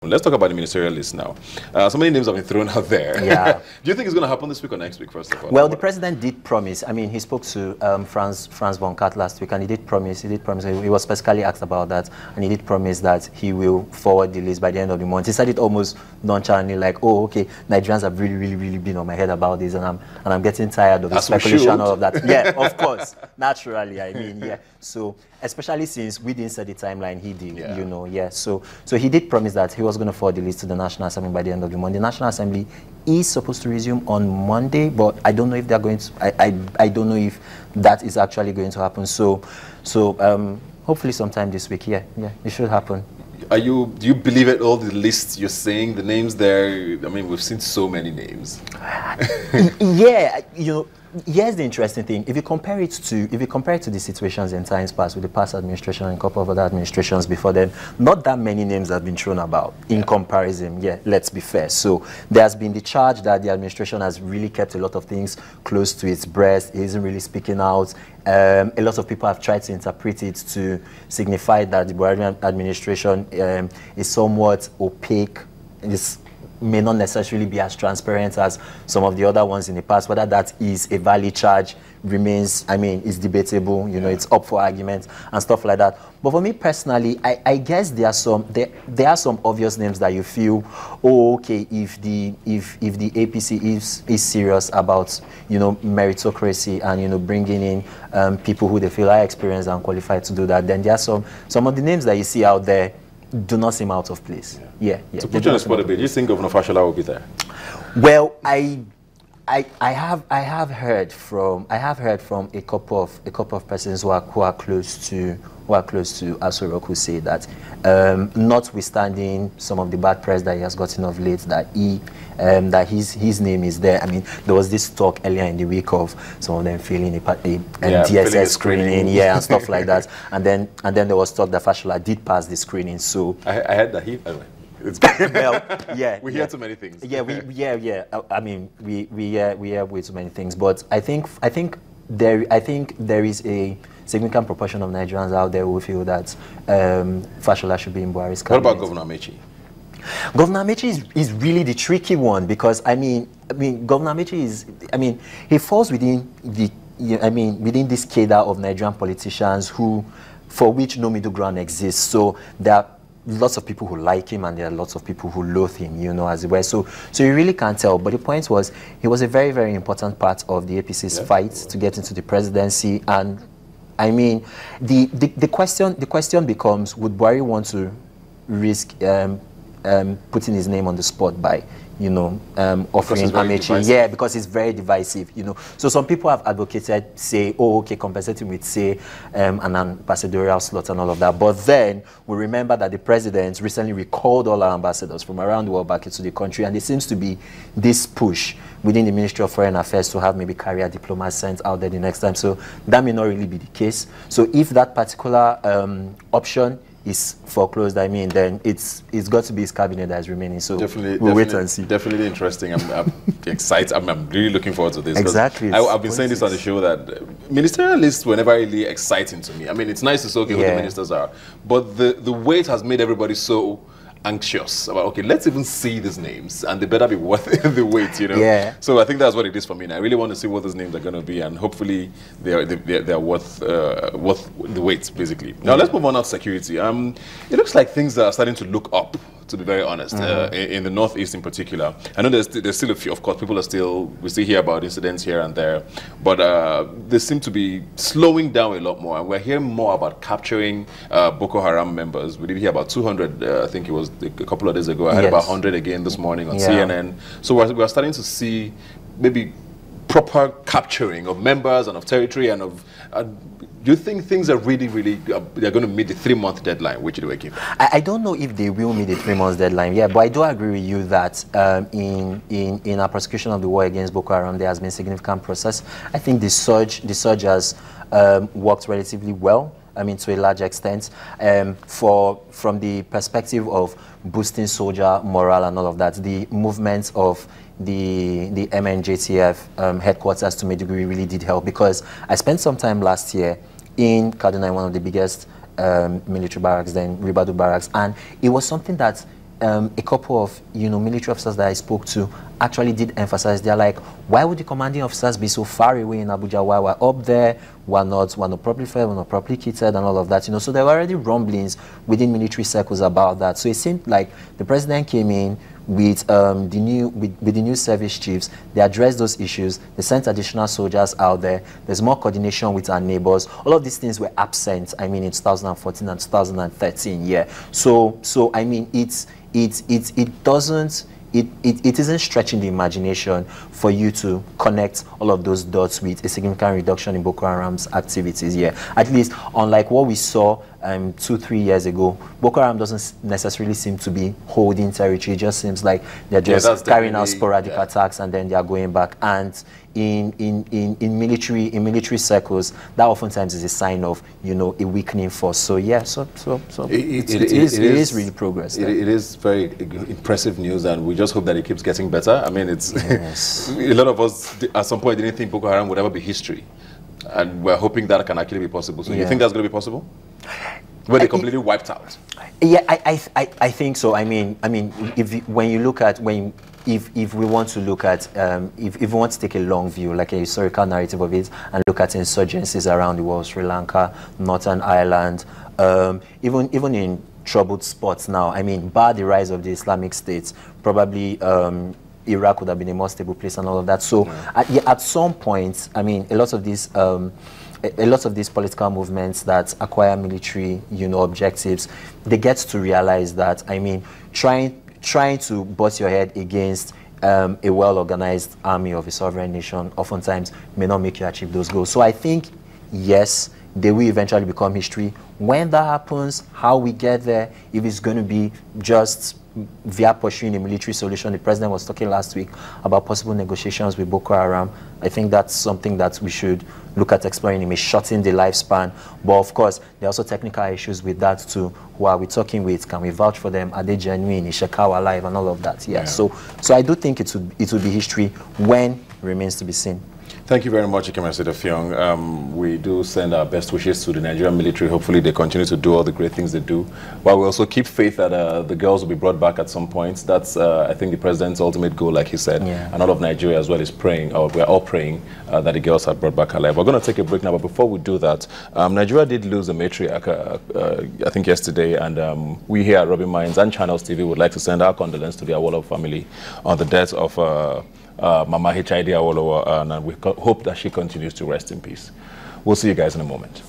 Let's talk about the ministerial list now. So many names have been thrown out there. Yeah. Do you think it's going to happen this week or next week, first of all? Well, the president did promise. I mean, he spoke to Franz von Katt last week, and he did promise. He was specifically asked about that, and he did promise that he will forward the list by the end of the month. He said it almost nonchalantly, like, "Oh, okay, Nigerians have really been on my head about this, and I'm getting tired of the speculation and all of that." Yeah, of course, naturally. I mean, yeah. So, especially since we didn't set the timeline, he did. Yeah. You know, yeah. So he did promise that he was going to forward the list to the National Assembly by the end of the month. The National Assembly is supposed to resume on Monday, but I don't know if they're going to. I don't know if that is actually going to happen. So hopefully sometime this week. Yeah, it should happen. Do you believe it? All the lists you're saying, the names there. I mean, we've seen so many names. Yeah, you know. Here's the interesting thing. If you compare it to the situations in times past with the past administration and a couple of other administrations before then, not that many names have been thrown about in comparison. Yeah, let's be fair. So there has been the charge that the administration has really kept a lot of things close to its breast. It isn't really speaking out. A lot of people have tried to interpret it to signify that the Buhari administration is somewhat opaque. May not necessarily be as transparent as some of the other ones in the past. Whether that is a valid charge remains, I mean, it's debatable. You know, it's up for argument and stuff like that. But for me personally, I guess there are some obvious names that you feel, oh, okay, if the APC is serious about, you know, meritocracy and, you know, bringing in people who they feel are experienced and qualified to do that, then there are some of the names that you see out there do not seem out of place. Yeah. To put you on the spot a bit, do you think Governor Fashola will be there? Well, I have heard from a couple of persons who are close to Aso Rock who say that notwithstanding some of the bad press that he has gotten of late, that his name is there. I mean, there was this talk earlier in the week of some of them failing a DSS screening, and stuff like that. And then there was talk that Fashola did pass the screening. So I heard that he. It's well, yeah. We hear too many things. Yeah, I mean, we hear way too many things. But I think there is a significant proportion of Nigerians out there who feel that Fashola should be in Buhari's cabinet. What about Governor Amechi? Governor Amechi is really the tricky one, because I mean Governor Amechi he falls within within this cadre of Nigerian politicians for which no middle ground exists. So there are lots of people who like him and there are lots of people who loathe him, you know, as it were. So you really can't tell. But the point was, he was a very, very important part of the APC's fight to get into the presidency. And I mean, the question becomes, would Buhari want to risk putting his name on the spot by, you know, offering Amechi? Yeah, because it's very divisive, you know. So some people have advocated, say, oh, okay, compensating with, say, an ambassadorial slot and all of that. But then we remember that the president recently recalled all our ambassadors from around the world back into the country, and there seems to be this push within the Ministry of Foreign Affairs to have maybe career diplomats sent out there the next time. So that may not really be the case. So if that particular option is foreclosed, I mean, then it's got to be his cabinet that is remaining. So we'll wait and see. Definitely interesting. I'm excited. I'm really looking forward to this. Exactly. I've been saying this on the show that ministerial lists were never really exciting to me. I mean, it's nice to say, okay, who the ministers are, but the weight has made everybody so anxious about, okay, let's even see these names, and they better be worth the wait, you know. Yeah. So I think that's what it is for me. And I really want to see what those names are going to be, and hopefully they're worth the wait, basically. Now let's move on to security. It looks like things are starting to look up, to be very honest, in the Northeast in particular. I know there's still a few, of course, we still hear about incidents here and there, but they seem to be slowing down a lot more, and we're hearing more about capturing Boko Haram members. We did hear about 200, I think it was a couple of days ago. I heard about 100 again this morning on CNN. So we're starting to see maybe proper capturing of members and of territory and of... do you think things are really, they're going to meet the 3-month deadline? Which do we keep? I don't know if they will meet the 3-month deadline, but I do agree with you that in our prosecution of the war against Boko Haram, there has been significant process. I think the surge has worked relatively well. I mean, to a large extent, from the perspective of boosting soldier morale and all of that, the movement of the MNJTF headquarters to a degree really did help, because I spent some time last year in Kaduna, one of the biggest military barracks, then Ribadu barracks, and it was something that a couple of military officers that I spoke to actually did emphasize, they're like, why would the commanding officers be so far away in Abuja while we're up there, we're not properly fed, we're not properly kitted and all of that, so there were already rumblings within military circles about that. So it seemed like the president came in with the new service chiefs. They addressed those issues. They sent additional soldiers out there. There's more coordination with our neighbors. All of these things were absent, I mean, in 2014 and 2013. Yeah. So I mean, it isn't stretching the imagination for you to connect all of those dots with a significant reduction in Boko Haram's activities. Yeah, at least unlike what we saw 2-3 years ago, Boko Haram doesn't necessarily seem to be holding territory. It just seems like they're just carrying out sporadic attacks and then they are going back. And in military circles, that oftentimes is a sign of a weakening force. So yeah, it is really progress. It is very impressive news, and we just hope that it keeps getting better. I mean, it's a lot of us at some point didn't think Boko Haram would ever be history, and we're hoping that can actually be possible. So you think that's going to be possible? When they completely wiped out? Yeah, I think so. I mean, if we want to look at, if we want to take a long view, like a historical narrative of it, and look at insurgencies around the world, Sri Lanka, Northern Ireland, even in troubled spots now, I mean, bar the rise of the Islamic State, probably Iraq would have been a more stable place and all of that. So at some point, I mean, a lot of these political movements that acquire military, objectives, they get to realize that, I mean, trying to butt your head against a well-organized army of a sovereign nation oftentimes may not make you achieve those goals. So I think, yes, they will eventually become history. When that happens, how we get there, if it's going to be just via pursuing a military solution. The president was talking last week about possible negotiations with Boko Haram. I think that's something that we should look at exploring. It may shorten the lifespan, but of course, there are also technical issues with that too. Who are we talking with? Can we vouch for them? Are they genuine? Is Shekau alive? And all of that. Yeah. So I do think it would be history. When remains to be seen. Thank you very much, Ikemesi Fiong. We do send our best wishes to the Nigerian military. Hopefully they continue to do all the great things they do. While we also keep faith that the girls will be brought back at some point. That's, I think, the president's ultimate goal, like he said. Yeah. And all of Nigeria as well is praying, or we're all praying, that the girls are brought back alive. We're going to take a break now, but before we do that, Nigeria did lose a matriarch, I think, yesterday. And we here at Rubbin Minds and Channels TV would like to send our condolences to the Awolowo family on the death of Mama H.I.D. Awolowo, and we hope that she continues to rest in peace. We'll see you guys in a moment.